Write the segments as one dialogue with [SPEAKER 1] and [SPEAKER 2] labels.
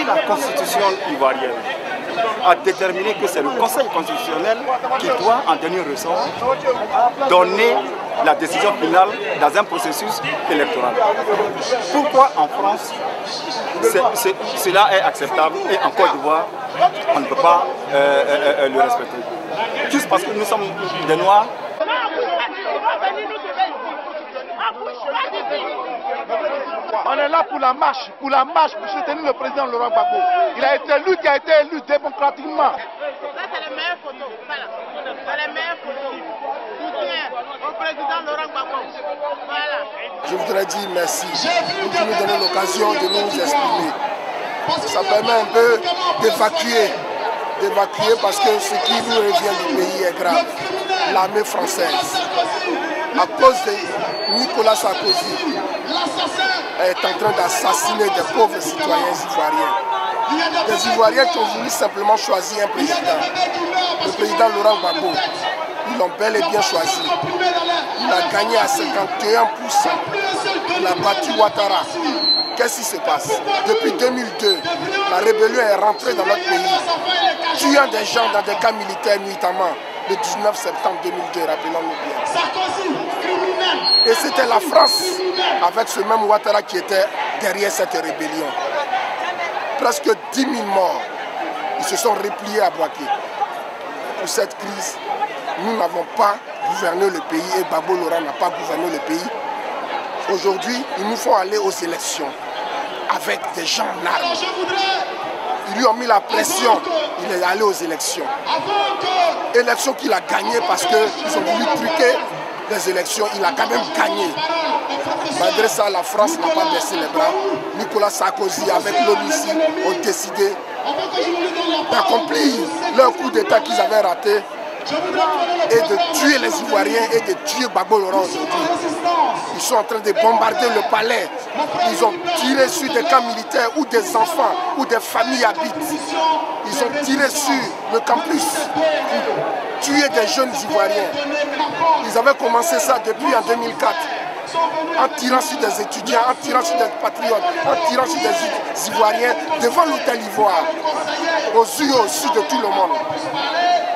[SPEAKER 1] si la constitution ivoirienne a déterminé que c'est le Conseil constitutionnel qui doit, en dernier ressort, donner la décision finale dans un processus électoral. Pourquoi en France cela est acceptable et en Côte d'Ivoire on ne peut pas le respecter? Juste parce que nous sommes des Noirs.
[SPEAKER 2] On est là pour la marche, pour soutenir le président Laurent Gbagbo. Il a été élu, qui a été élu démocratiquement.
[SPEAKER 3] Ça, c'est la meilleure photo. Voilà. C'est la meilleure photo. Soutien au président Laurent Gbagbo. Voilà.
[SPEAKER 4] Je voudrais dire merci pour nous donner l'occasion de nous exprimer. Ça permet un peu d'évacuer parce que ce qui nous revient du pays est grave. L'armée française, à cause de Nicolas Sarkozy, est en train d'assassiner des pauvres citoyens ivoiriens. Des Ivoiriens qui ont voulu simplement choisir un président. Le président Laurent Gbagbo, ils l'ont bel et bien choisi. Il a gagné à 51%. Il a battu Ouattara. Qu'est-ce qui se passe? Depuis 2002, la rébellion est rentrée dans notre pays, tuant des gens dans des camps militaires nuitamment. Le 19 septembre 2002, rappelons-nous bien. Et c'était la France, avec ce même Ouattara, qui était derrière cette rébellion. Presque 10 000 morts. Ils se sont repliés à Bouaké. Pour cette crise, nous n'avons pas gouverné le pays et Gbagbo Laurent n'a pas gouverné le pays. Aujourd'hui, ils nous font aller aux élections avec des gens en armes. Ils lui ont mis la pression, il est allé aux élections. Élections qu'il a gagnées parce qu'ils ont voulu truquer les élections, il a quand même gagné. Malgré ça, la France n'a pas baissé les bras. Nicolas Sarkozy avec l'ONU ont décidé d'accomplir leur coup d'État qu'ils avaient raté et de tuer les Ivoiriens et de tuer Gbagbo Laurent aujourd'hui. Ils sont en train de bombarder le palais. Ils ont tiré sur des camps militaires où des enfants, où des familles habitent. Ils ont tiré sur le campus pour tuer des jeunes Ivoiriens. Ils avaient commencé ça depuis en 2004. En tirant sur des étudiants, en tirant sur des patriotes, en tirant sur des Ivoiriens devant l'hôtel Ivoire, aux yeux aussi de tout le monde.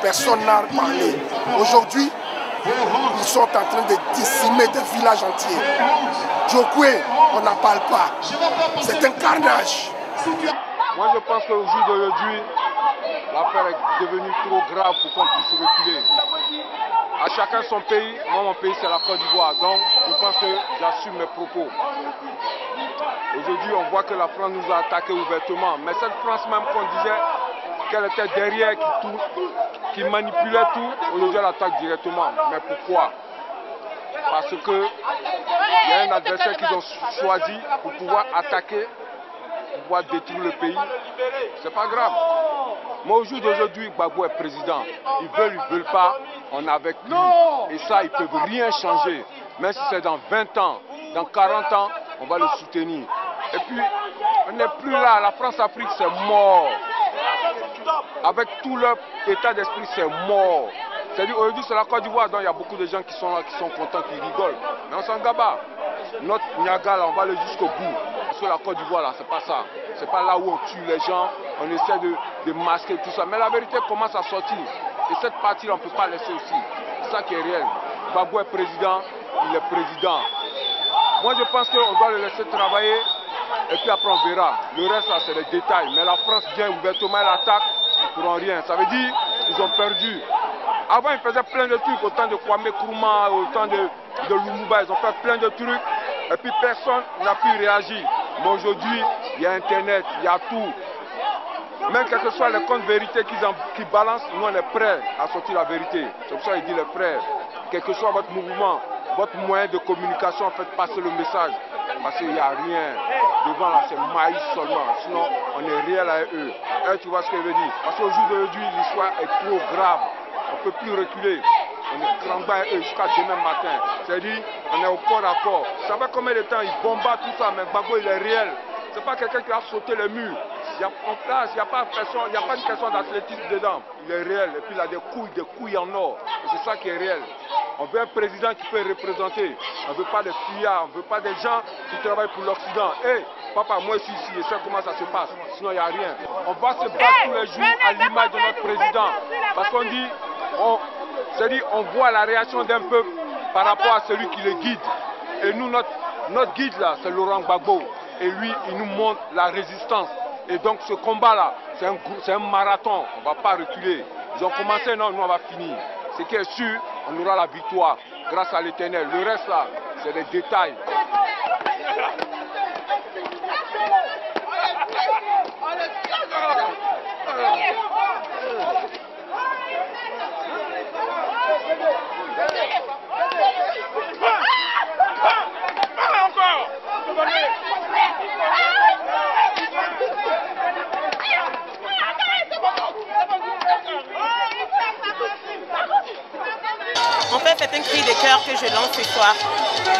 [SPEAKER 4] Personne n'a parlé. Aujourd'hui, ils sont en train de décimer des villages entiers. Djokwe, on n'en parle pas. C'est un carnage.
[SPEAKER 5] Moi, je pense qu'au jour d'aujourd'hui, l'affaire est devenue trop grave pour qu'on puisse reculer. À chacun son pays. Moi, mon pays, c'est la Côte d'Ivoire. Donc, je pense que j'assume mes propos. Aujourd'hui, on voit que la France nous a attaqués ouvertement. Mais cette France même qu'on disait qu'elle était derrière, qui manipulait tout, aujourd'hui elle attaque directement. Mais pourquoi? Parce qu'il y a un adversaire qu'ils ont choisi pour pouvoir attaquer, pour pouvoir détruire le pays. C'est pas grave. Mais au jour d'aujourd'hui, Gbagbo est président. Ils veulent pas, on est avec lui. Et ça, ils ne peuvent rien changer. Même si c'est dans 20 ans, dans 40 ans, on va le soutenir. Et puis, on n'est plus là. La France-Afrique, c'est mort. Avec tout leur état d'esprit, c'est mort. C'est-à-dire, aujourd'hui, c'est la Côte d'Ivoire, donc il y a beaucoup de gens qui sont là, qui sont contents, qui rigolent. Mais on s'en gaba. Notre Niaga, là, on va aller jusqu'au bout. Parce que la Côte d'Ivoire, là, c'est pas ça. C'est pas là où on tue les gens, on essaie de masquer tout ça. Mais la vérité commence à sortir. Et cette partie-là, on ne peut pas laisser aussi. C'est ça qui est réel. Gbagbo est président, il est président. Moi, je pense qu'on doit le laisser travailler. Et puis après, on verra. Le reste, là, c'est les détails. Mais la France vient ouvertement, elle attaque. Ils ne pourront rien. Ça veut dire qu'ils ont perdu. Avant, ils faisaient plein de trucs. Au temps de Kwame Nkrumah, au temps de Lumumba, ils ont fait plein de trucs. Et puis personne n'a pu réagir. Mais aujourd'hui, il y a Internet, il y a tout. Même quels que soient les comptes vérités qu'ils balancent, nous on est prêts à sortir la vérité. C'est pour ça qu'il dit les frères, quel que soit votre mouvement, votre moyen de communication, faites passer le message. Parce qu'il n'y a rien. Devant là, c'est maïs seulement. Sinon, on est réel à eux. Et tu vois ce que je veux dire? Parce qu'au jour d'aujourd'hui, l'histoire est trop grave. On ne peut plus reculer. On est cramé à eux jusqu'à demain matin. C'est-à-dire, on est au corps à corps. Ça fait combien de temps ils bombardent tout ça, mais Gbagbo, il est réel. Ce n'est pas quelqu'un qui a sauté les murs. En place, il n'y a pas une question d'athlétisme dedans. Il est réel. Et puis il a des couilles en or. Et c'est ça qui est réel. On veut un président qui peut représenter. On ne veut pas des fuyards, on ne veut pas des gens qui travaillent pour l'Occident. Hé, papa, moi je suis ici et sais comment ça se passe. Sinon, il n'y a rien. On va se battre tous les jours à l'image de notre président. Parce qu'on dit, on voit la réaction d'un peuple par rapport à celui qui le guide. Et nous, notre guide là, c'est Laurent Gbagbo. Et lui, il nous montre la résistance. Et donc ce combat-là, c'est un marathon. On ne va pas reculer. Ils ont commencé, non, nous on va finir. Ce qui est sûr, on aura la victoire grâce à l'Éternel. Le reste là, c'est des détails.
[SPEAKER 6] En fait, c'est un cri de cœur que je lance ce soir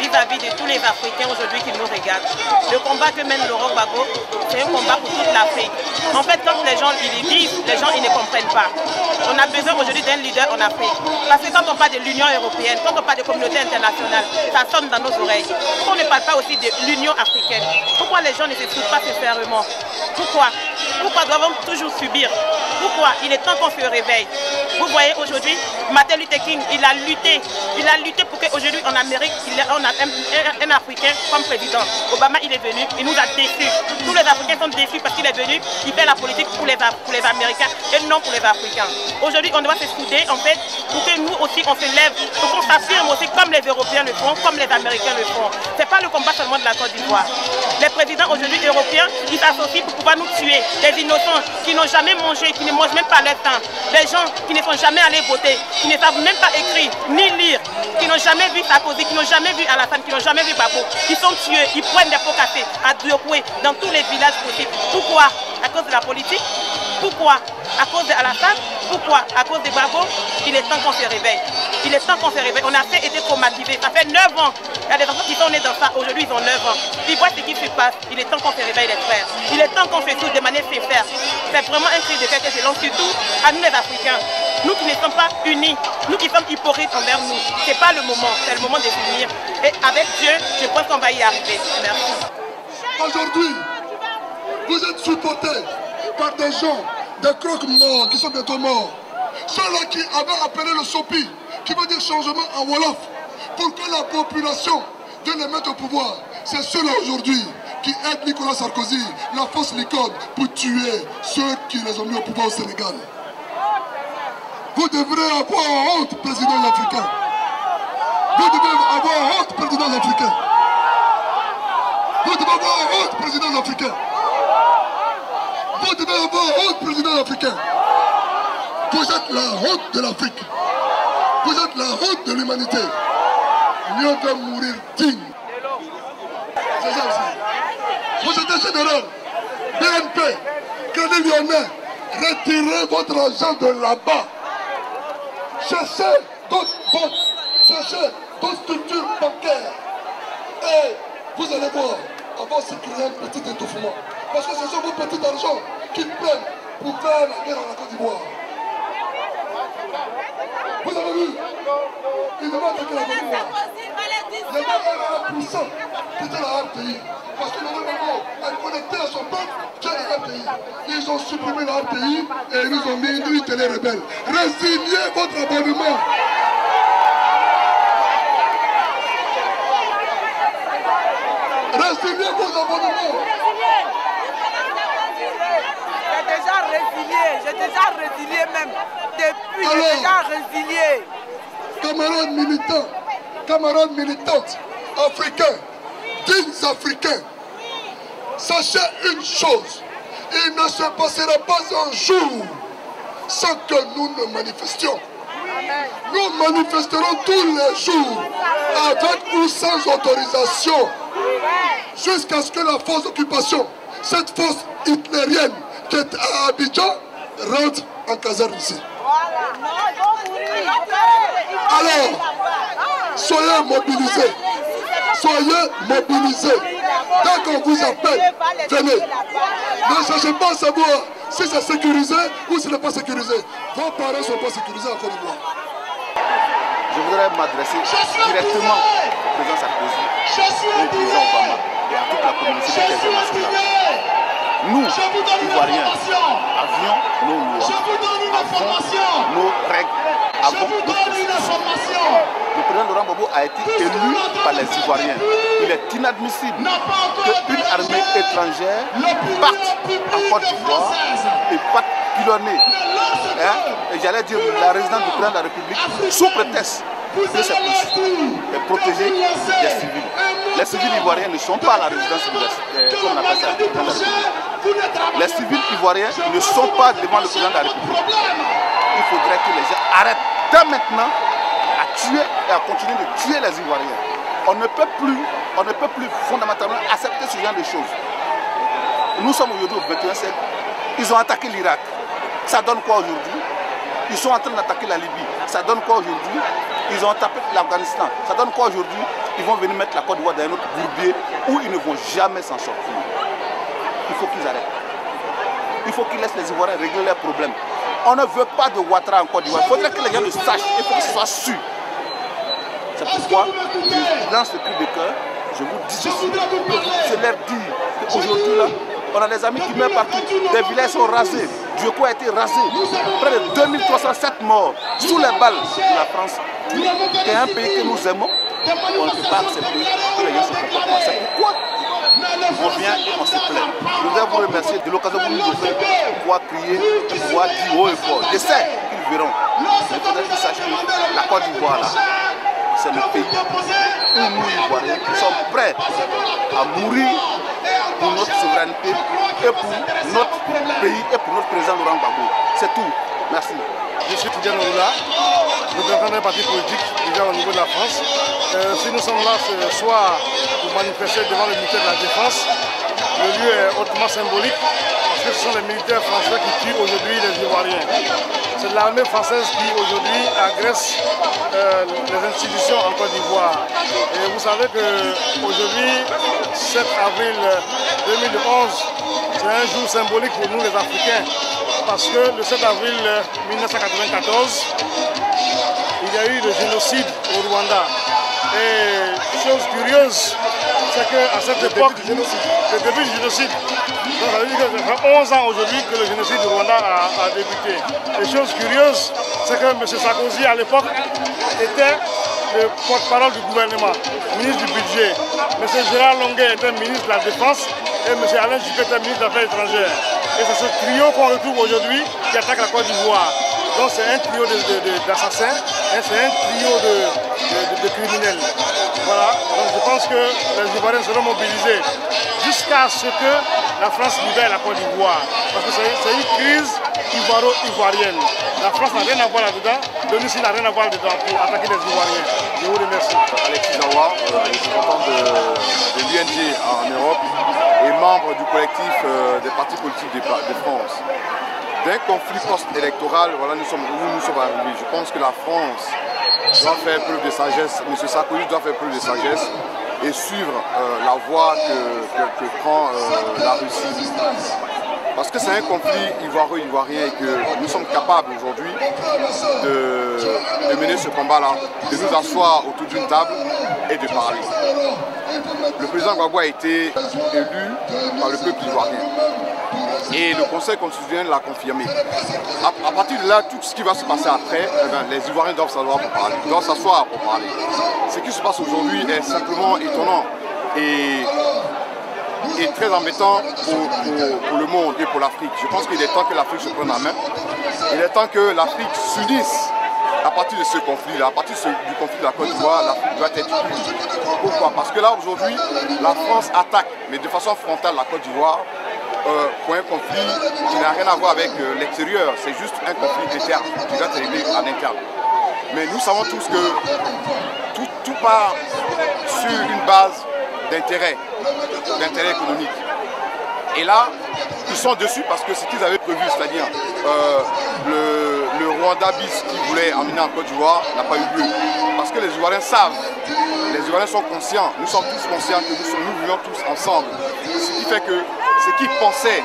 [SPEAKER 6] vis-à-vis de tous les Africains aujourd'hui qui nous regardent. Le combat que mène Laurent Gbagbo, c'est un combat pour toute l'Afrique. En fait, quand les gens ils disent, les gens ils ne comprennent pas. On a besoin aujourd'hui d'un leader en Afrique. Parce que quand on parle de l'Union européenne, quand on parle de communauté internationale, ça sonne dans nos oreilles. Pourquoi on ne parle pas aussi de l'Union africaine? Pourquoi les gens ne se soudent pas sincèrement? Pourquoi doivent-on toujours subir? Pourquoi? Il est temps qu'on se réveille. Vous voyez aujourd'hui, Martin Luther King, il a lutté pour qu'aujourd'hui en Amérique, on a un Africain comme président. Obama, il est venu, il nous a déçus. Tous les Africains sont déçus parce qu'il est venu, il fait la politique pour les Américains et non pour les Africains. Aujourd'hui, on doit se souder en fait pour que nous aussi on se lève, pour qu'on s'affirme aussi comme les Européens le font, comme les Américains le font. Ce n'est pas le combat seulement de la Côte d'Ivoire. Les présidents aujourd'hui européens, ils s'associent pour pouvoir nous tuer. Des innocents qui n'ont jamais mangé, qui ne mangent même pas leur temps. Des gens qui ne sont jamais allés voter, qui ne savent même pas écrire ni lire, qui n'ont jamais vu Sarkozy, qui n'ont jamais vu Alassane, qui n'ont jamais vu Gbagbo. Ils sont tués, ils prennent des pots cassés à Diopoué, dans tous les villages possibles. Pourquoi? À cause de la politique? Pourquoi? À cause d'Alassane? Pourquoi? À cause de Gbagbo? Il est temps qu'on se réveille. Il est temps qu'on se réveille. On a fait été traumatisés. Ça fait 9 ans. Il y a des enfants qui sont nés dans ça. Aujourd'hui, ils ont 9 ans. Ils voient ce qui se passe. Il est temps qu'on se réveille, les frères. Il est temps qu'on se soude de manière sincère. C'est vraiment un cri de cœur que je lance surtout à nous les Africains. Nous qui ne sommes pas unis, nous qui sommes hypocrites envers nous. Ce n'est pas le moment. C'est le moment de finir. Et avec Dieu, je pense qu'on va y arriver. Merci.
[SPEAKER 4] Aujourd'hui, vous êtes supportés par des gens, des croque-morts qui sont bientôt morts. Ceux-là qui avaient appelé le SOPI, qui veut dire changement en Wolof, pour que la population de les mettre au pouvoir. C'est ceux-là aujourd'hui qui aident Nicolas Sarkozy, la fausse licorne, pour tuer ceux qui les ont mis au pouvoir au Sénégal. Vous devrez avoir honte, président africain. Vous devez avoir honte, président africain. Vous devez avoir honte, président africain. Vous devez avoir honte, président africain. Vous êtes la honte de l'Afrique. Vous êtes la honte de l'humanité. Mieux de mourir digne. C'est ça aussi. Vous êtes général, BNP, Crédit Lyonnais, retirez votre argent de là-bas. Cherchez d'autres banques, cherchez d'autres structures bancaires. Et vous allez voir, avant de créer un petit étouffement. Parce que ce sont vos petits argents qui prennent pour faire la guerre à la Côte d'Ivoire. Vous avez vu? Ils devaient attaquer la Côte d'Ivoire. Il y avait un puissant qui était dans un pays. Parce que le gouvernement a connecté à son peuple qui est dans un pays. Ils ont supprimé leur pays et ils nous ont mis une télé rebelle. Résignez votre abonnement. Résignez vos abonnements.
[SPEAKER 7] J'ai déjà résilié même. Depuis, j'ai déjà résilié.
[SPEAKER 4] Camarades militants, camarades militantes, africains, dignes africains, sachez une chose, il ne se passera pas un jour sans que nous ne manifestions. Nous manifesterons tous les jours, avec ou sans autorisation, jusqu'à ce que la force d'occupation, cette force hitlérienne qui est à Abidjan, rentre en caserne ici. Alors, soyez mobilisés. Soyez mobilisés. Dès qu'on vous appelle, venez. Ne cherchez pas à savoir si c'est sécurisé ou si ce n'est pas sécurisé. Vos parents ne sont pas sécurisés en Côte d'Ivoire.
[SPEAKER 8] je voudrais m'adresser directement au président Sarkozy et au président Obama et à toute la communauté internationale. Nous, Ivoiriens, avions nos lois, avons nos règles, avons nos constitutions. Le président Laurent Gbagbo a été élu par les Ivoiriens. Il est inadmissible qu'une armée étrangère parte en Côte d'Ivoire et parte pilonner, et j'allais dire la résidence du président de la République, sous prétexte que c'est pour protéger les civils. Les civils ivoiriens ne sont pas à la résidence comme on appelle ça, les civils ivoiriens ne sont pas devant le président de la République. Il faudrait que les gens arrêtent dès maintenant à tuer et à continuer de tuer les Ivoiriens. On ne peut plus fondamentalement accepter ce genre de choses. Nous sommes aujourd'hui au XXIe siècle. Ils ont attaqué l'Irak. Ça donne quoi aujourd'hui? Ils sont en train d'attaquer la Libye. Ça donne quoi aujourd'hui? Ils ont attaqué l'Afghanistan. Ça donne quoi aujourd'hui? Ils vont venir mettre la Côte d'Ivoire dans un autre bourbier où ils ne vont jamais s'en sortir. Il faut qu'ils arrêtent. Il faut qu'ils laissent les Ivoiriens régler leurs problèmes. On ne veut pas de Ouattara en Côte d'Ivoire. Il faudrait que les gens le sachent. Il faut que ce soit su. C'est pourquoi, dans ce cri de cœur, je vous dis ceci. Je leur dis qu'aujourd'hui, là, on a des amis qui meurent partout. Des villages sont rasés. Djoko a été rasé. Près de 2307 morts sous les balles de la France. C'est un pays que nous aimons. On ne peut pas accepter que les gens se comportent comme ça. Pourquoi on vient et on se plaint? Je voudrais vous remercier de l'occasion que vous nous offrez pour pouvoir crier, pour pouvoir dire haut et fort. Je sais qu'ils verront. Mais il faudrait qu'ils sachent que la Côte d'Ivoire, là, c'est le pays où nous, Ivoiriens, sommes prêts à mourir pour notre souveraineté et pour notre pays et pour notre président Laurent Gbagbo. C'est tout. Merci.
[SPEAKER 9] Je suis Tidiane Oula, représentant d'un parti politique déjà au niveau de la France. Si nous sommes là ce soir pour manifester devant le ministère de la Défense, le lieu est hautement symbolique parce que ce sont les militaires français qui tuent aujourd'hui les Ivoiriens. C'est l'armée française qui aujourd'hui agresse les institutions en Côte d'Ivoire. Et vous savez qu'aujourd'hui, 7 avril 2011, c'est un jour symbolique pour nous les Africains. Parce que le 7 avril 1994, il y a eu le génocide au Rwanda. Et chose curieuse, c'est qu'à cette époque, le début du génocide, donc ça veut dire que ça fait 11 ans aujourd'hui que le génocide du Rwanda a débuté. Et chose curieuse, c'est que M. Sarkozy à l'époque était le porte-parole du gouvernement, ministre du budget. M. Gérard Longuet était ministre de la Défense et M. Alain Juppé était ministre des Affaires étrangères. Et c'est ce trio qu'on retrouve aujourd'hui qui attaque la Côte d'Ivoire. Donc c'est un trio d'assassins, c'est un trio de criminels. Voilà, donc je pense que les Ivoiriens seront mobilisés jusqu'à ce que la France libère la Côte d'Ivoire. Parce que c'est une crise ivoiro-ivoirienne. La France n'a rien à voir là-dedans, le Russie n'a rien à voir là-dedans pour attaquer les Ivoiriens. Je vous remercie.
[SPEAKER 8] Alexis Zawa, représentant de l'UNG en Europe et membre du collectif des partis politiques de France. D'un conflit post-électoral, voilà, nous sommes arrivés. Je pense que la France doit faire preuve de sagesse, M. Sarkozy doit faire preuve de sagesse et suivre la voie que prend la Russie. Parce que c'est un conflit ivoiro-ivoirien et que nous sommes capables aujourd'hui de mener ce combat-là, de nous asseoir autour d'une table et de parler. Le président Gbagbo a été élu par le peuple ivoirien. Et le Conseil constitutionnel l'a confirmé. À partir de là, tout ce qui va se passer après, les Ivoiriens doivent s'asseoir pour parler. Ils doivent s'asseoir pour parler. Ce qui se passe aujourd'hui est simplement étonnant et très embêtant pour le monde et pour l'Afrique. Je pense qu'il est temps que l'Afrique se prenne en main. Il est temps que l'Afrique s'unisse à partir de ce conflit-là, à partir du conflit de la Côte d'Ivoire. L'Afrique doit être unie. Pourquoi? Parce que là, aujourd'hui, la France attaque, mais de façon frontale, la Côte d'Ivoire. Pour un conflit qui n'a rien à voir avec l'extérieur, c'est juste un conflit interne qui doit être réglé en interne. Mais nous savons tous que tout part sur une base d'intérêt économique. Et là, ils sont dessus parce que ce qu'ils avaient prévu, c'est-à-dire le Rwanda bis qu'ils voulaient emmener en Côte d'Ivoire n'a pas eu lieu. Parce que les Ivoiriens savent, les Ivoiriens sont conscients, nous sommes tous conscients que nous vivons tous ensemble. Ce qui fait que ce qu'ils pensaient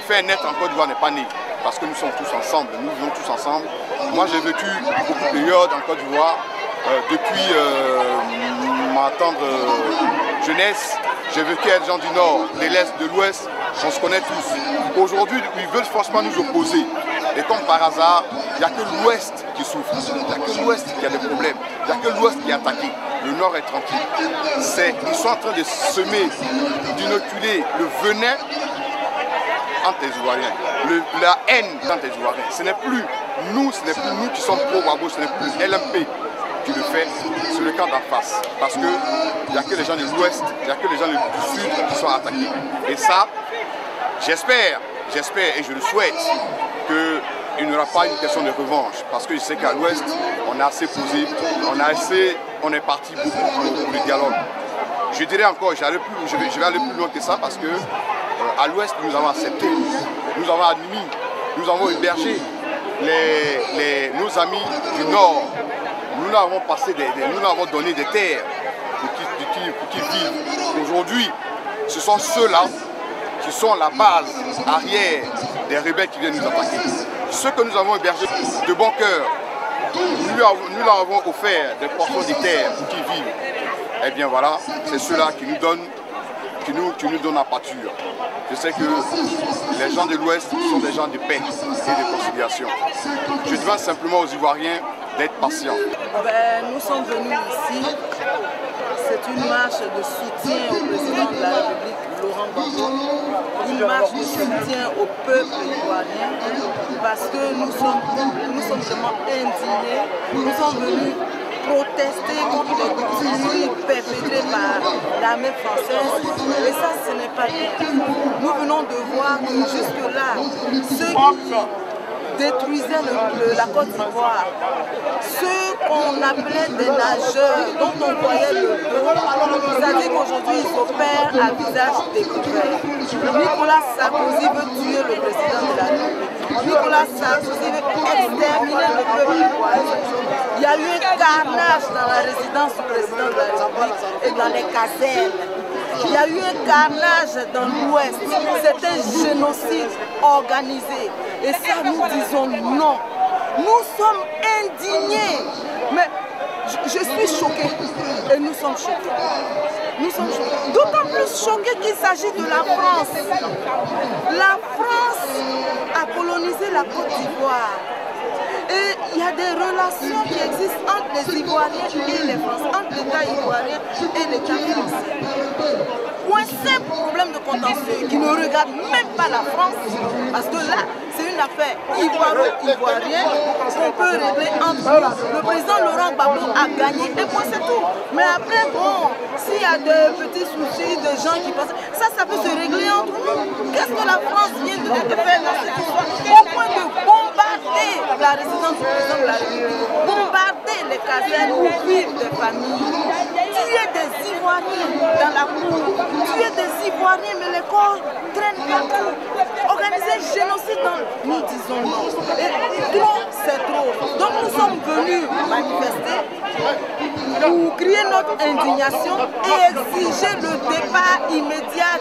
[SPEAKER 8] faire naître en Côte d'Ivoire n'est pas né. parce que nous sommes tous ensemble, nous vivons tous ensemble. Moi j'ai vécu beaucoup de périodes en Côte d'Ivoire, depuis ma tendre jeunesse. J'ai vécu avec des gens du Nord, de l'Est, de l'Ouest, on se connaît tous. Aujourd'hui, ils veulent forcément nous opposer. Et comme par hasard, il n'y a que l'Ouest qui souffre, il n'y a que l'Ouest qui a des problèmes, il n'y a que l'Ouest qui est attaqué. Le Nord est tranquille. Ils sont en train de semer, d'inoculer le venin entre les Ivoiriens, la haine entre les Ivoiriens. Ce n'est plus nous qui sommes pro-Gbagbo, ce n'est plus LMP qui le fait, c'est le camp d'en face. Parce qu'il n'y a que les gens de l'Ouest, il n'y a que les gens du Sud qui sont attaqués. Et ça, j'espère et je le souhaite qu'il n'y aura pas une question de revanche. Parce que je sais qu'à l'Ouest, on a assez posé, on est parti beaucoup pour le dialogue. Je dirais encore, je vais aller plus loin que ça parce que à l'Ouest, nous avons accepté, nous avons admis, nous avons hébergé nos amis du Nord. Nous leur avons donné des terres pour qu'ils vivent. Aujourd'hui, ce sont ceux-là qui sont la base arrière des rebelles qui viennent nous attaquer. Ceux que nous avons hébergés de bon cœur, nous leur avons offert des portions de terre pour qu'ils vivent. Eh bien voilà, c'est ceux-là qui nous donnent la pâture. Je sais que les gens de l'Ouest sont des gens de paix et de conciliation. Je demande simplement aux Ivoiriens d'être patients.
[SPEAKER 7] Nous sommes venus ici, c'est une marche de soutien au président de la République, Laurent Gbagbo, une marche de soutien au peuple ivoirien, parce que nous sommes vraiment indignés, nous sommes venus protester contre les tueries perpétrées par l'armée française, et ça ce n'est pas bien. Nous venons de voir que jusque-là, ceux qui détruisaient la Côte d'Ivoire, ceux qu'on appelait des nageurs, dont on voyait le dos, c'est-à-dire qu'aujourd'hui ils opèrent à visage découvert. Nicolas Sarkozy veut tuer le président de la République. Nicolas Sarkozy veut exterminer le peuple ivoirien. Il y a eu un carnage dans la résidence du président de la République et dans les casernes. Il y a eu un carnage dans l'Ouest. C'est un génocide organisé. Et ça, nous disons non. Nous sommes indignés. Mais je suis choquée. Et nous sommes choqués. Nous sommes choqués. D'autant plus choqués qu'il s'agit de la France. La France a colonisé la Côte d'Ivoire. Et il y a des relations qui existent entre les Ivoiriens et les Français, entre l'État ivoirien et l'État français. Pour un simple problème de contentieux qui ne regarde même pas la France, parce que là, c'est une affaire ivoiro-ivoirienne qu'on peut régler entre nous. Le président Laurent Gbagbo a gagné et point c'est tout. Mais après, bon, s'il y a des petits soucis de gens qui pensent, ça peut se régler entre nous. Qu'est-ce que la France vient de faire dans cette histoire? Au point de bombarder la résidence du président de la République, bombarder les casernes où vivent des familles, tuer des Ivoiriens dans la cour, tuer des Ivoiriens, mais les corps traînent partout, organiser un génocide dans... Nous disons non. Et trop, c'est trop. Donc nous sommes venus manifester pour crier notre indignation et exiger le départ immédiat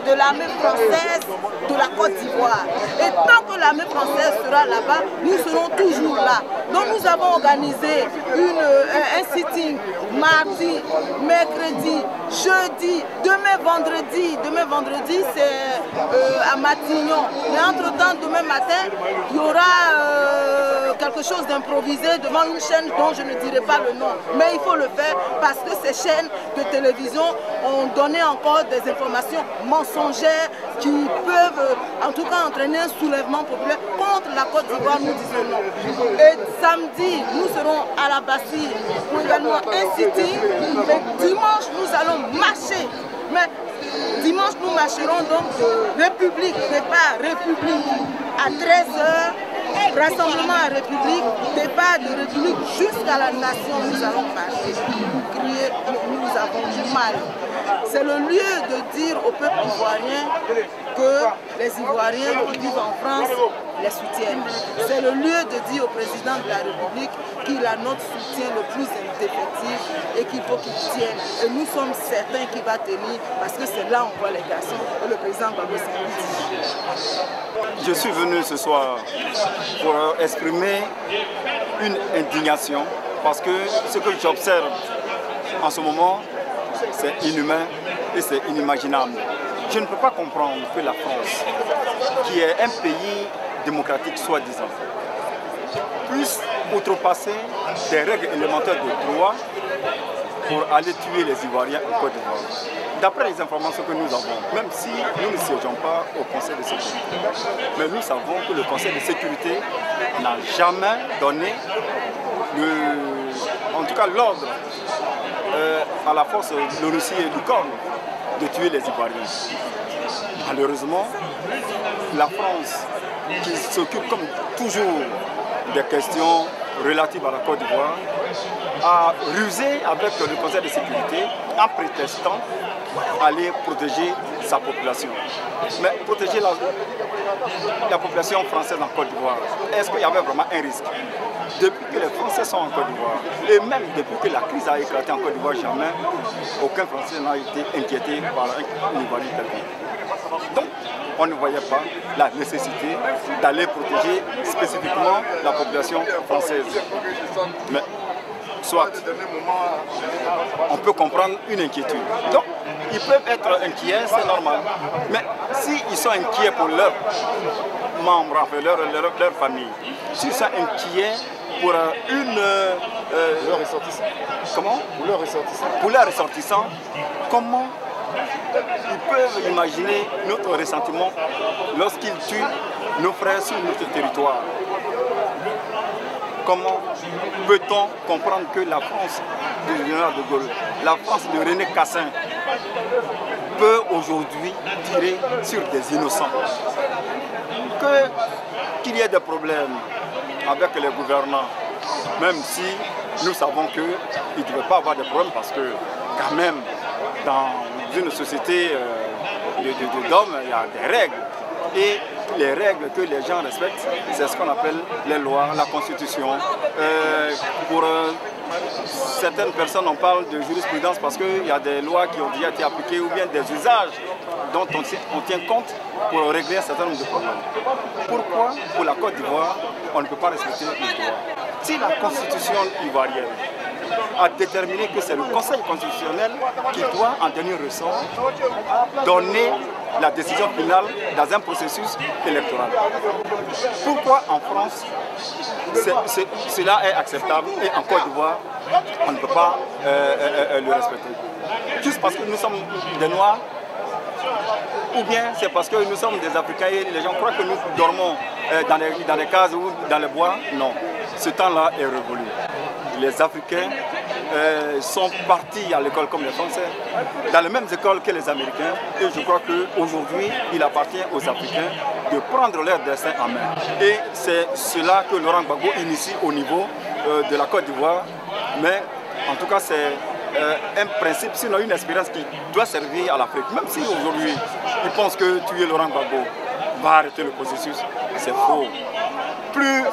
[SPEAKER 7] de l'armée française de la Côte d'Ivoire. Et tant que l'armée française sera là-bas, nous serons toujours là. Donc nous avons organisé un sitting mardi, mercredi, jeudi, demain vendredi c'est à Matignon. Mais entre-temps, demain matin, il y aura quelque chose d'improvisé devant une chaîne dont je ne dirai pas le nom. Mais il faut le faire parce que ces chaînes de télévision ont donné encore des informations mensongères qui peuvent en tout cas entraîner un soulèvement populaire contre la Côte d'Ivoire, nous disons non. Et samedi, nous serons à la Bastille pour également un sitting. Mais dimanche, nous allons marcher. Mais dimanche, nous marcherons donc de République, départ République à 13h, rassemblement à République, départ de République jusqu'à la nation, nous allons marcher, crier, nous avons mal. C'est le lieu de dire au peuple ivoirien que les Ivoiriens qui vivent en France les soutiennent. C'est le lieu de dire au président de la République qu'il a notre soutien le plus indéfectible et qu'il faut qu'il tienne. Et nous sommes certains qu'il va tenir parce que c'est là où on voit les garçons et le président Gbagbo s'en dit.
[SPEAKER 1] Je suis venu ce soir pour exprimer une indignation parce que ce que j'observe en ce moment, c'est inhumain et c'est inimaginable. Je ne peux pas comprendre que la France, qui est un pays démocratique soi-disant, puisse outrepasser des règles élémentaires de droit pour aller tuer les Ivoiriens en Côte d'Ivoire. D'après les informations que nous avons, même si nous ne siégeons pas au Conseil de sécurité, mais nous savons que le Conseil de sécurité n'a jamais donné en tout cas l'ordre à la force de Russie et du corps de tuer les Ivoiriens. Malheureusement, la France, qui s'occupe comme toujours des questions relatives à la Côte d'Ivoire, a rusé avec le Conseil de sécurité en prétextant aller protéger sa population. Mais protéger la population française en Côte d'Ivoire, est-ce qu'il y avait vraiment un risque? Depuis que les Français sont en Côte d'Ivoire, et même depuis que la crise a éclaté en Côte d'Ivoire, jamais aucun Français n'a été inquiété par un Ivoirien tel. Donc, on ne voyait pas la nécessité d'aller protéger spécifiquement la population française. Mais, soit, on peut comprendre une inquiétude. Donc, ils peuvent être inquiets, c'est normal. Mais s'ils sont inquiets pour leurs membres, enfin leur famille, s'ils sont inquiets pour leurs ressortissants. Comment? Pour leurs ressortissants, comment ils peuvent imaginer notre ressentiment lorsqu'ils tuent nos frères sur notre territoire? Comment peut-on comprendre que la France du général de Gaulle, la France de René Cassin, peut aujourd'hui tirer sur des innocents? Qu'il y ait des problèmes avec les gouvernants, même si nous savons qu'il ne devait pas avoir de problèmes parce que quand même dans une société d'hommes, il y a des règles. Et les règles que les gens respectent, c'est ce qu'on appelle les lois, la constitution. Pour certaines personnes, on parle de jurisprudence parce qu'il y a des lois qui ont déjà été appliquées ou bien des usages dont on tient compte pour régler un certain nombre de problèmes. Pourquoi, pour la Côte d'Ivoire, on ne peut pas respecter les droits? Si la constitution ivoirienne a déterminé que c'est le Conseil constitutionnel qui doit, en dernier ressort, donner la décision finale dans un processus électoral. Pourquoi en France cela est acceptable et en Côte d'Ivoire on ne peut pas le respecter? Juste parce que nous sommes des Noirs, ou bien c'est parce que nous sommes des Africains et les gens croient que nous dormons dans les cases ou dans les bois? Non, ce temps-là est révolu. Les Africains sont partis à l'école comme les Français, dans les mêmes écoles que les Américains, et je crois qu'aujourd'hui, il appartient aux Africains de prendre leur destin en main. Et c'est cela que Laurent Gbagbo initie au niveau de la Côte d'Ivoire, mais en tout cas c'est un principe, sinon une expérience qui doit servir à l'Afrique. Même si aujourd'hui, ils pensent que tuer Laurent Gbagbo va arrêter le processus, c'est faux. Plus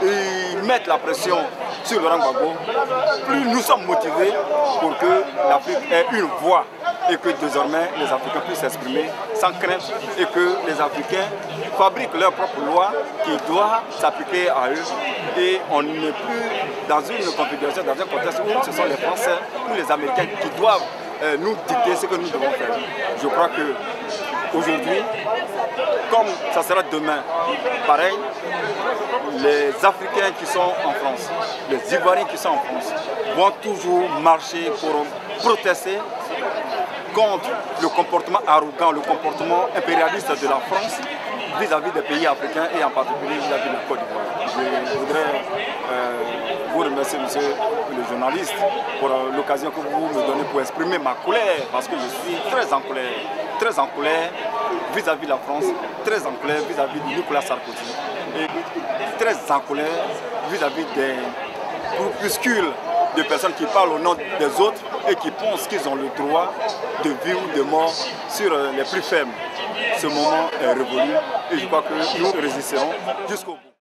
[SPEAKER 1] ils mettent la pression sur Laurent Gbagbo, plus nous sommes motivés pour que l'Afrique ait une voix et que désormais les Africains puissent s'exprimer sans crainte et que les Africains fabriquent leurs propres lois qui doivent s'appliquer à eux. Et on n'est plus dans une configuration, dans un contexte où ce sont les Français ou les Américains qui doivent nous dicter ce que nous devons faire. Je crois qu'aujourd'hui, comme ça sera demain, pareil, les Africains qui sont en France, les Ivoiriens qui sont en France, vont toujours marcher pour protester contre le comportement arrogant, le comportement impérialiste de la France vis-à-vis des pays africains et en particulier vis-à-vis de la Côte d'Ivoire. Je voudrais vous remercier, monsieur le journaliste, pour l'occasion que vous me donnez pour exprimer ma colère, parce que je suis très en colère vis-à-vis de la France, très en colère vis-à-vis de Nicolas Sarkozy, et très en colère vis-à-vis des groupuscules de personnes qui parlent au nom des autres et qui pensent qu'ils ont le droit de vie ou de mort sur les plus faibles. Ce moment est révolu et je crois que nous résisterons jusqu'au bout.